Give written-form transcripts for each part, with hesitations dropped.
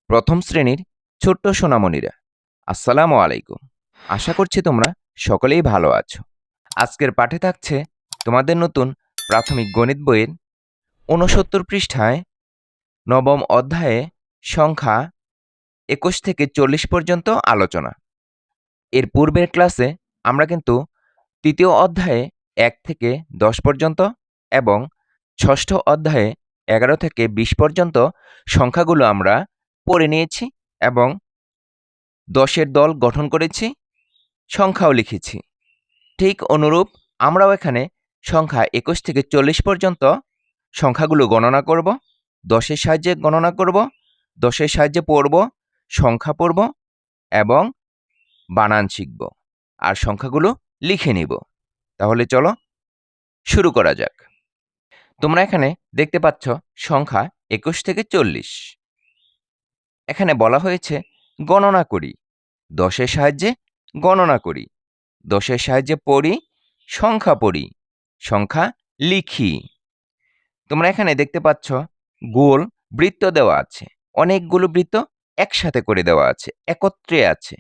প্রথম শ্রেণীর ছোট্ট সোনামণিরা, আসসালামু আলাইকুম। আশা করছি তোমরা সকলেই ভালো আছো। আজকের পাঠে থাকছে তোমাদের নতুন প্রাথমিক গণিত বইয়ের ৬৯ পৃষ্ঠায় নবম অধ্যায়ে সংখ্যা ২১ থেকে ৪০ পর্যন্ত আলোচনা। এর পূর্বের ক্লাসে আমরা কিন্তু তৃতীয় অধ্যায়ে ১ থেকে ১০ পর্যন্ত এবং ষষ্ঠ অধ্যায়ে ১১ থেকে ২০ পর্যন্ত সংখ্যাগুলো আমরা পড়ে নিয়েছি এবং ১০-এর দল গঠন করেছি, সংখ্যাও লিখেছি। ঠিক অনুরূপ আমরাও এখানে সংখ্যা ২১ থেকে ৪০ পর্যন্ত সংখ্যাগুলো গণনা করব, ১০-এর সাহায্যে গণনা করব, ১০-এর সাহায্যে পড়ব, সংখ্যা পড়ব এবং বানান শিখব। আর সংখ্যাগুলো লিখে নিব। তাহলে চলো শুরু করা যাক। তোমরা এখানে দেখতে পাচ্ছ সংখ্যা ২১ থেকে ৪০। এখানে বলা হয়েছে গণনা করি, ১০-এর সাহায্যে গণনা করি, ১০-এর সাহায্যে পড়ি, সংখ্যা পড়ি, সংখ্যা লিখি। তোমরা এখানে দেখতে পাচ্ছ গোল বৃত্ত দেওয়া আছে, অনেকগুলো বৃত্ত একসাথে করে দেওয়া আছে, একত্রে আছে।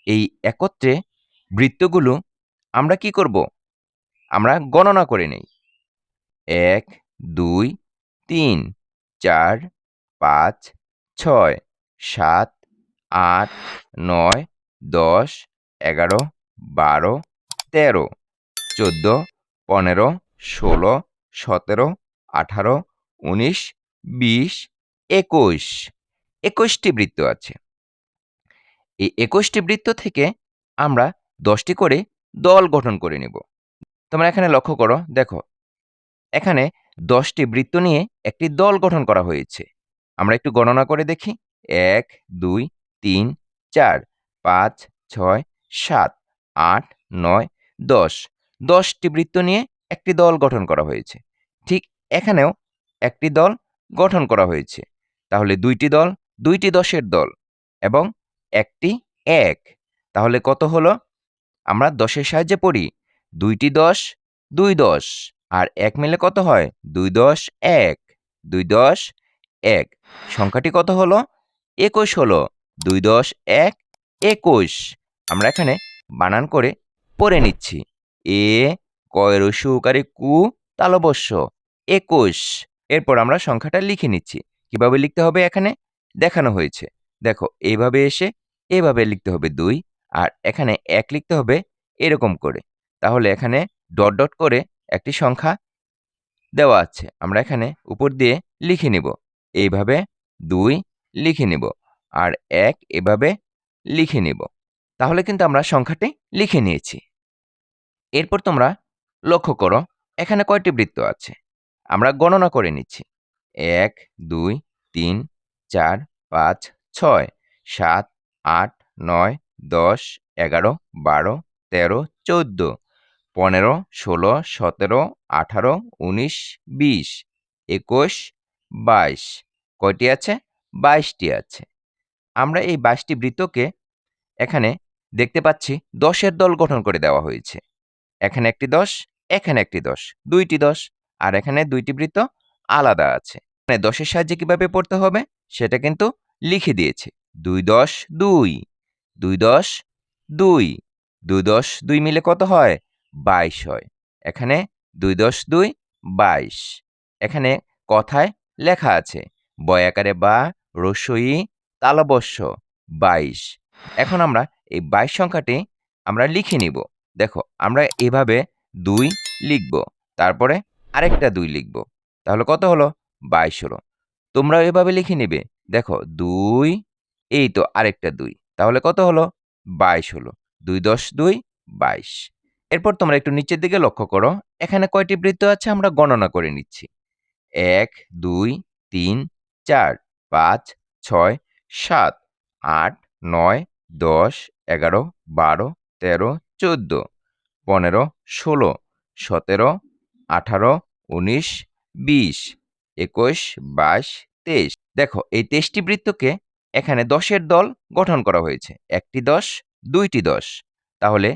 এই একত্রে বৃত্তগুলো আমরা কি করব? আমরা গণনা করে নেই। ১, ২, ৩, ৪, ৫, ৬, ৭, ৮, ৯, ১০, ১১, ১২, ১৩, ১৪, ১৫, ১৬, ১৭, ১৮, ১৯, ২০, ২১। ২১টি বৃত্ত আছে। এই ২১টি বৃত্ত থেকে আমরা ১০টি করে দল গঠন করে নেব। তোমরা এখানে লক্ষ্য করো, দেখো এখানে ১০টি বৃত্ত নিয়ে একটি দল গঠন করা হয়েছে। আমরা একটু গণনা করে দেখি। ১, ২, ৩, ৪, ৫, ৬, ৭, ৮, ৯, ১০। ১০টি বৃত্ত নিয়ে একটি দল গঠন করা হয়েছে। ঠিক এখানেও একটি দল গঠন করা হয়েছে। তাহলে ২টি দল, ২টি ১০-এর দল এবং একটি ১। তাহলে কত হলো? আমরা ১০-এর সাহায্যে পড়ি। ২টি ১০, ২ ১০ আর ১ মিলে কত হয়? ২ ১০ ১, ২ ১০ ১। সংখ্যাটি কত হলো? ২১ হলো। ২ ১০ ১, ২১। আমরা এখানে বানান করে পড়ে নিচ্ছি। এ কয় রস্যই উকারে কু তালবস্য ২১। এরপর আমরা সংখ্যাটা লিখে নিচ্ছি। কিভাবে লিখতে হবে এখানে দেখানো হয়েছে। দেখো এইভাবে এসে এভাবে লিখতে হবে ২ আর এখানে ১ লিখতে হবে এরকম করে। তাহলে এখানে ডট ডট করে একটি সংখ্যা দেওয়া আছে। আমরা এখানে উপর দিয়ে লিখে নিব। এইভাবে ২ লিখে নিব আর ১ এভাবে লিখে নিব। তাহলে কিন্তু আমরা সংখ্যাটি লিখে নিয়েছি। এরপর তোমরা লক্ষ্য করো এখানে কয়টি বৃত্ত আছে? আমরা গণনা করে নিচ্ছি। ১, ২, ৩, ৪, ৫, ৬, ৭, ৮, ৯, ১০, ১১, ১২, ১৩, ১৪, ১৫, ১৬, ১৭, ১৮, ১৯, ২০, ২১, ২২। কয়টি আছে? ২২টি আছে। আমরা এই ২২টি বৃত্তকে এখানে দেখতে পাচ্ছি ১০-এর দল গঠন করে দেওয়া হয়েছে। এখানে একটি ১০, এখানে একটি ১০, ২টি ১০ আর এখানে ২টি বৃত্ত আলাদা আছে। মানে ১০-এর সাহায্যে কিভাবে পড়তে হবে সেটা কিন্তু লিখে দিয়েছে। ২ ১০ ২, ২ ১০ ২, ২ ১০ ২ মিলে কত হয়? ২২ হয়। এখানে ২ ১০ ২, ২২। এখানে কথায় লেখা আছে বয়াকারে বা রস্যই ই তালবস্য ২২। এখন আমরা এই ২২ সংখ্যাটি আমরা লিখে নিব। দেখো আমরা এভাবে ২ লিখব, তারপরে আরেকটা ২ লিখব। তাহলে কত হলো? ২২ হলো। তোমরাও এভাবে লিখে নিবে। দেখো ২, এই তো আরেকটা ২। তাহলে কত হলো? ২২ হলো। ২ ১০ ২, ২২। এরপর তোমরা একটু নিচের দিকে লক্ষ্য করো। এখানে কয়টি বৃত্ত আছে আমরা গণনা করে নিচ্ছি। ১, ২, ৩, ৪, ৫, ৬, ৭, ৮, ৯, ১০, ১১, ১২, ১৩, ১৪, ১৫, ১৬, ১৭, ১৮, ১৯, ২০, ২১, ২২, ২৩। দেখো এই ২৩টি বৃত্তকে এখানে ১০-এর দল গঠন করা হয়েছে। একটি ১০, ২টি ১০। তাহলে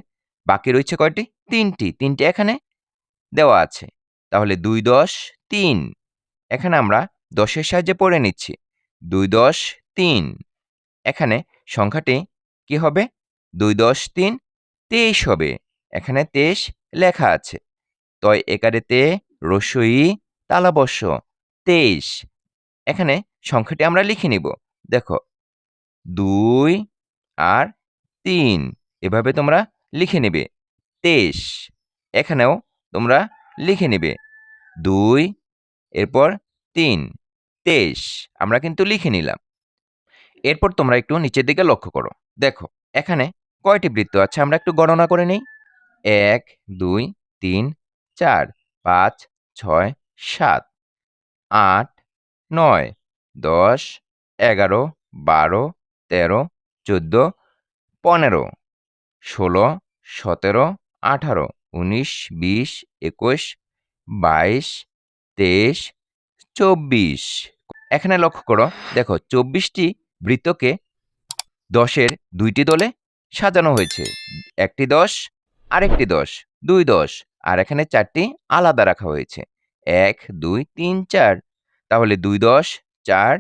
বাকি রয়েছে কয়টি? ৩টি। ৩টি এখানে দেওয়া আছে। তাহলে ২ ১০ ৩। এখানে আমরা ১০-এর সাহায্যে পড়ে নিচ্ছি। ২ ১০ 3। এখানে সংখ্যাটি কি হবে? 2 10 3 23 হবে। এখানে 23 লেখা আছে। তয় একারে তে রস্যই ই তালব্য 23। এখানে সংখ্যাটি আমরা লিখে নিব। দেখো 2 আর 3 এভাবে তোমরা লিখে নেবে 23। এখানেও তোমরা লিখে নেবে 2 এরপর 3 23 আমরা কিন্তু লিখে নিলাম। এরপর তোমরা একটু নিচের দিকে লক্ষ্য করো। দেখো এখানে কয়টি বৃত্ত আছে আমরা একটু গণনা করে নেই। 1 2 3 4 5 6 7 8 9 10 11 12 13 14 15 16 17 18 19 20 21 22 23 24। এখানে লক্ষ্য করো। দেখো 24টি বৃত্তকে 10-এর 2টি দলে সাজানো হয়েছে। একটি 10 আরেকটি 10 2 10 আর এখানে 4টি আলাদা রাখা হয়েছে। 1 2 3 4 তাহলে 2 10 4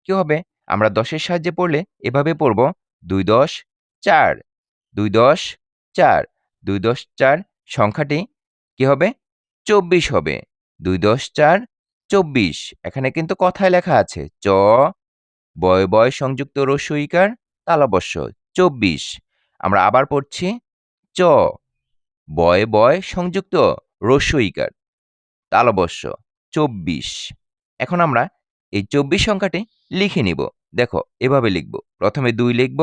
কি হবে? আমরা 10-এর সাহায্যে পড়লে এভাবে পড়ব 2 10 4 2 10 4 2 10 4 সংখ্যাটি কি হবে? 24 হবে। 2 10 4 24 এখানে কিন্তু কথায় লেখা আছে চ বয় বয় সংযুক্ত রস্যইকার তালব্য 24। আমরা আবার পড়ছি চ বয় বয় সংযুক্ত রস্যইকার তালব্য 24। এখন আমরা এই 24 সংখ্যাটি লিখে নিব। দেখো এভাবে লিখব। প্রথমে 2 লিখব,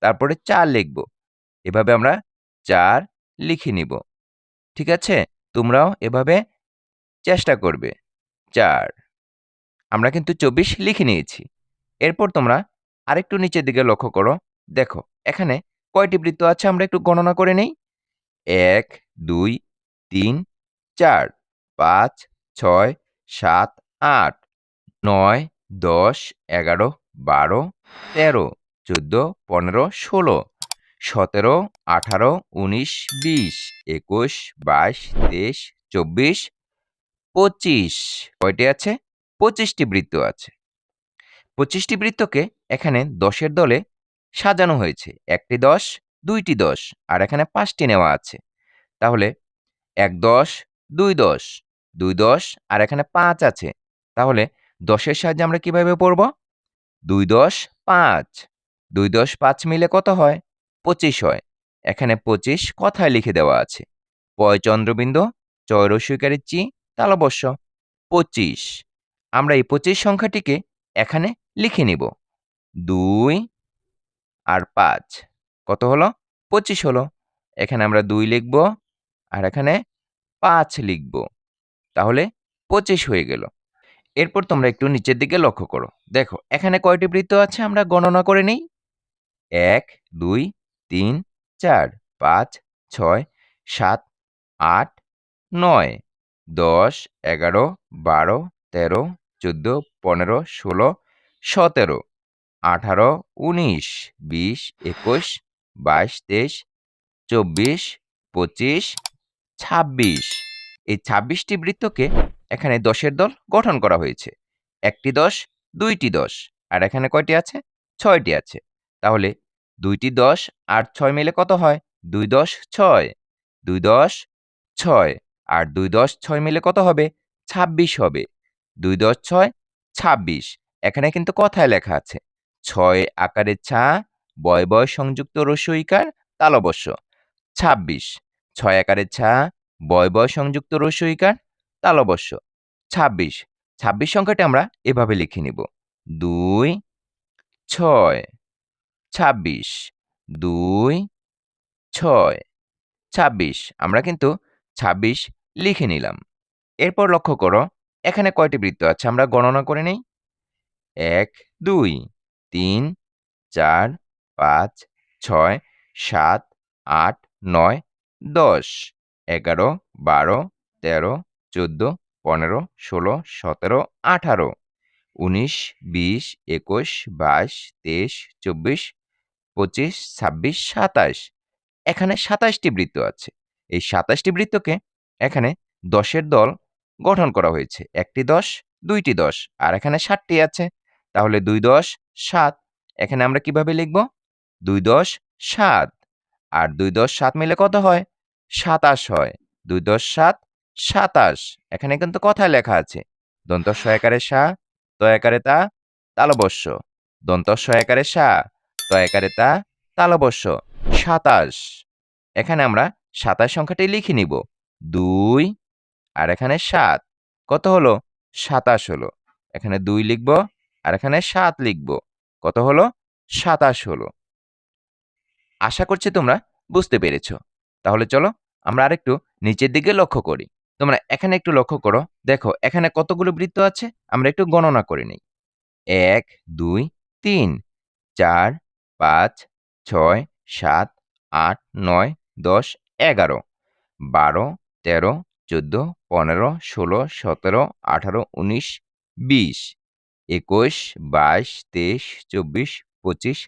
তারপরে 4 লিখব। এভাবে আমরা 4 লিখে নিব। ঠিক আছে? তোমরাও এভাবে চেষ্টা করবে। 4 আমরা কিন্তু 24 লিখে নিয়েছি। এরপর তোমরা আরেকটু নিচের দিকে লক্ষ্য করো। দেখো এখানে কয়টি বৃত্ত আছে আমরা একটু গণনা করে নেই। 1 2 3 4 5 6 7 8 9 10 11 12 13 14 15 16 17 18 19 20 21 22 23 24 25 কয়টি আছে? 25টি বৃত্ত আছে। 25টি বৃত্তকে এখানে 10-এর দলে সাজানো হয়েছে। একটি 10 2টি 10 আর এখানে 5টি নেওয়া আছে। তাহলে 1 10 2 10 2 10 আর এখানে 5 আছে। তাহলে 10-এর সাহায্যে আমরা কিভাবে পড়ব? 2 10 5 2 10 5 মিলে কত হয়? 25 হয়। এখানে 25 কথায় লিখে দেওয়া আছে। পয় চন্দ্রবিন্দু চয় রস্যইকারের চি তালব্য 25। আমরা এই 25 সংখ্যাটিকে এখানে লিখে নিব। 2 আর 5 কত হলো? 25 হলো। এখানে আমরা 2 লিখব আর এখানে 5 লিখব। তাহলে 25 হয়ে গেল। এরপর তোমরা একটু নিচের দিকে লক্ষ্য করো। দেখো এখানে কয়টি বৃত্ত আছে আমরা গণনা করে নেই। 1 2 3 4 5 6 7 8 9 10 11 12 13 14 15 16 17 18 19 20 21 22 23 24 25 26। এই 26টি বৃত্তকে এখানে 10-এর দল গঠন করা হয়েছে। একটি 10 2টি 10 আর এখানে কয়টি আছে? 6টি আছে। তাহলে 2টি 10 আর 6 মিলে কত হয়? 2 10 6 2 10 6 আর 2 10 6 মিলে কত হবে? 26 হবে। 2 10 6 26 এখানে কিন্তু কথায় লেখা আছে 6 আকারে ছা বয় বয় সংযুক্ত রস্যইকার তালব্য 26। 6 আকারে ছা বয় বয় সংযুক্ত রস্যইকার তালব্য 26। 26 সংখ্যাটি আমরা এভাবে লিখে নিব। 2 6 26 2 6 26 আমরা কিন্তু 26 লিখে নিলাম। এরপর লক্ষ্য করো এখানে কয়টি বৃত্ত আছে আমরা গণনা করে নেই। 1 2 3 4 5 6 7 8 9 10 11 12 13 14 15 16 17 18 19 20 21 22 23 24 25 26 27 এখানে 27টি বৃত্ত আছে। এই 27টি বৃত্তকে এখানে 10-এর দল গঠন করা হয়েছে। একটি 10 2টি 10 আর এখানে 7টি আছে। তাহলে 2 10 7 এখানে আমরা কিভাবে লিখব? 2 10 7 আর 2 10 7 মিলে কত হয়? 27 হয়। 2 10 7 27। এখানে কিন্তু কথায় লেখা আছে। দন্ত স একারে সা, ত একারে তা, তালবস্য। দন্ত স একারে সা, ত একারে তা, তালবস্য। 27। এখানে আমরা 27 সংখ্যাটি লিখে নিব। 2 আর এখানে 7 কত হলো? 27 হলো। এখানে 2 লিখব আর এখানে 7 লিখব। কত হলো? 27 হলো। আশা করছি তোমরা বুঝতে পেরেছ। তাহলে চলো আমরা আরেকটু নিচের দিকে লক্ষ্য করি। তোমরা এখানে একটু লক্ষ্য করো। দেখো এখানে কতগুলো বৃত্ত আছে? আমরা একটু গণনা করে নিই। 1 2 3 4 5 6 7 8 9 10 11 12 13 14 15 16 17 18 19 20 21 22 23 24 25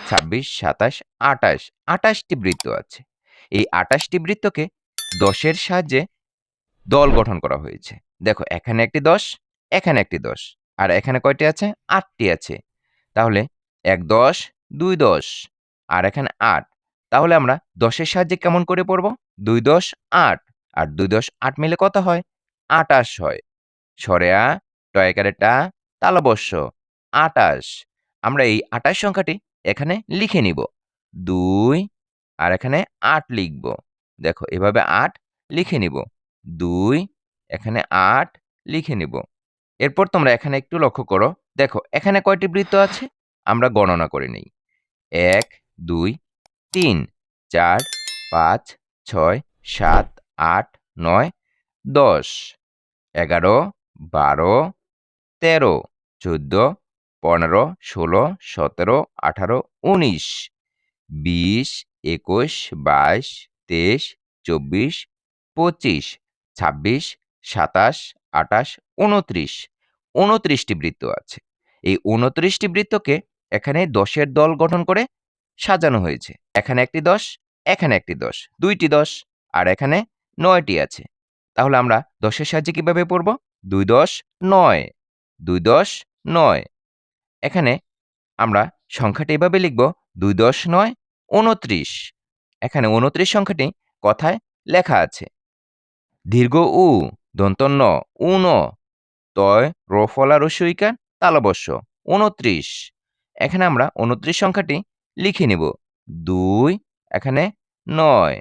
26 27 28 28টি বৃত্ত আছে। এই 28টি বৃত্তকে 10 সাহায্যে দল গঠন করা হয়েছে। দেখো এখানে একটি 10, এখানে একটি 10 আর এখানে কয়টি আছে? 8টি আছে। তাহলে 1 10 2 10 আর এখানে 8। তাহলে আমরা 10 এর সাহায্যে কেমন করে পড়ব? 2 10 8 আর 2 10 8 মিলে কত হয়? 28 হয়। সরে আ, ট একারে টা, তালবস্য 28। আমরা এই 28 সংখ্যাটি এখানে লিখে নিব। 2 আর এখানে 8 লিখব। দেখো এভাবে 8 লিখে নিব। 2 এখানে 8 লিখে নিব। এরপর তোমরা এখানে একটু লক্ষ্য করো। দেখো এখানে কয়টি বৃত্ত আছে? আমরা গণনা করে নেই। 1 2 3 4 5 6 7 8 9 10 11 12 13 14 15 16 17 18 19 20 21 22 23 24 25 26 27 28 29 29টি বৃত্ত আছে। এই 29টি বৃত্তকে এখানে 10 দল গঠন করে সাজানো হয়েছে। এখানে একটি 10, এখানে একটি 10, 2টি 10 আর এখানে 9টি আছে। তাহলে আমরা 10 এর সাহায্যে কিভাবে পড়ব? 2 10 9 2 10 9। এখানে আমরা সংখ্যাটি এভাবে লিখব 2 10 9 29। এখানে 29 সংখ্যাটি কথায় লেখা আছে। দীর্ঘ উ, দন্ত ন, উন, তয় র ফলা রস্যইকার তালবস্য 29। এখানে আমরা 29 সংখ্যাটি লিখে নিব। 2 এখানে 9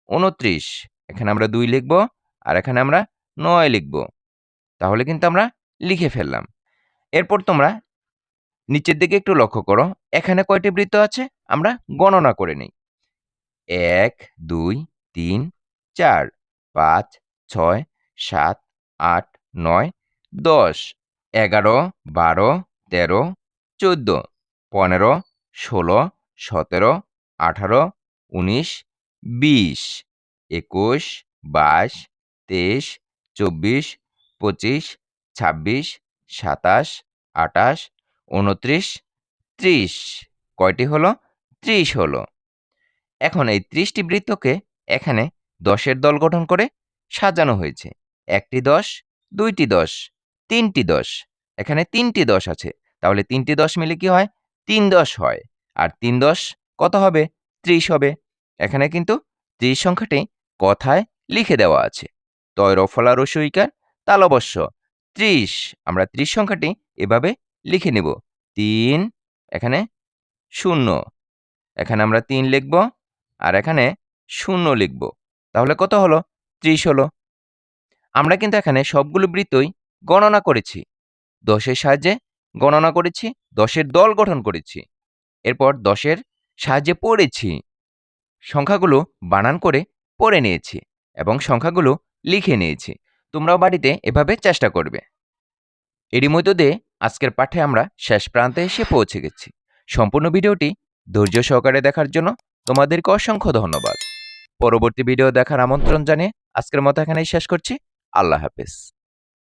29। এখানে আমরা 2 লিখব আর এখানে আমরা 9 লিখব। তাহলে কিন্তু আমরা লিখে ফেললাম। এরপর তোমরা নিচের দিকে একটু লক্ষ্য করো। এখানে কয়টি বৃত্ত আছে? আমরা গণনা করে নেই। 1 2 3 4 5 6 7 8 9 10 11 12 13 14 15 16 17 18 19 20 21 22 23 24 25 26 27 28 29 30। কয়টি হলো? 30 হলো। এখন এই 30টি বৃত্তকে এখানে 10 দল গঠন করে সাজানো হয়েছে। একটি 10, 2টি 10, 3টি 10। এখানে 3টি 10 আছে। তাহলে 3টি 10 মিলে কি হয়? 3 10 হয়। আর 3 10 কত হবে? 30 হবে। এখানে কিন্তু 30 সংখ্যাটি কথায় লিখে দেওয়া আছে। তয় র ফলা রস্যইকার তালবস্য 30। আমরা 30 সংখ্যাটি এভাবে লিখে নিব। 3 এখানে 0। এখানে আমরা 3 লিখব আর এখানে 0 লিখব। তাহলে কত হলো? 30 হলো। আমরা কিন্তু এখানে সবগুলো বৃত্তই গণনা করেছি। 10 এর সাহায্যে গণনা করেছি, 10 এর দল গঠন করেছি। এরপর 10 এর সাহায্যে পড়েছি। সংখ্যাগুলো বানান করে পড়ে নিয়েছি এবং সংখ্যাগুলো লিখে নিয়েছি। তোমরাও বাড়িতে এভাবে চেষ্টা করবে। এরই মধ্য দিয়ে আজকের পাঠে আমরা শেষ প্রান্তে এসে পৌঁছে গেছি। সম্পূর্ণ ভিডিওটি ধৈর্য সহকারে দেখার জন্য তোমাদেরকে অসংখ্য ধন্যবাদ। পরবর্তী ভিডিও দেখার আমন্ত্রণ জানিয়ে আজকের মতো এখানেই শেষ করছি। আল্লাহ হাফেজ।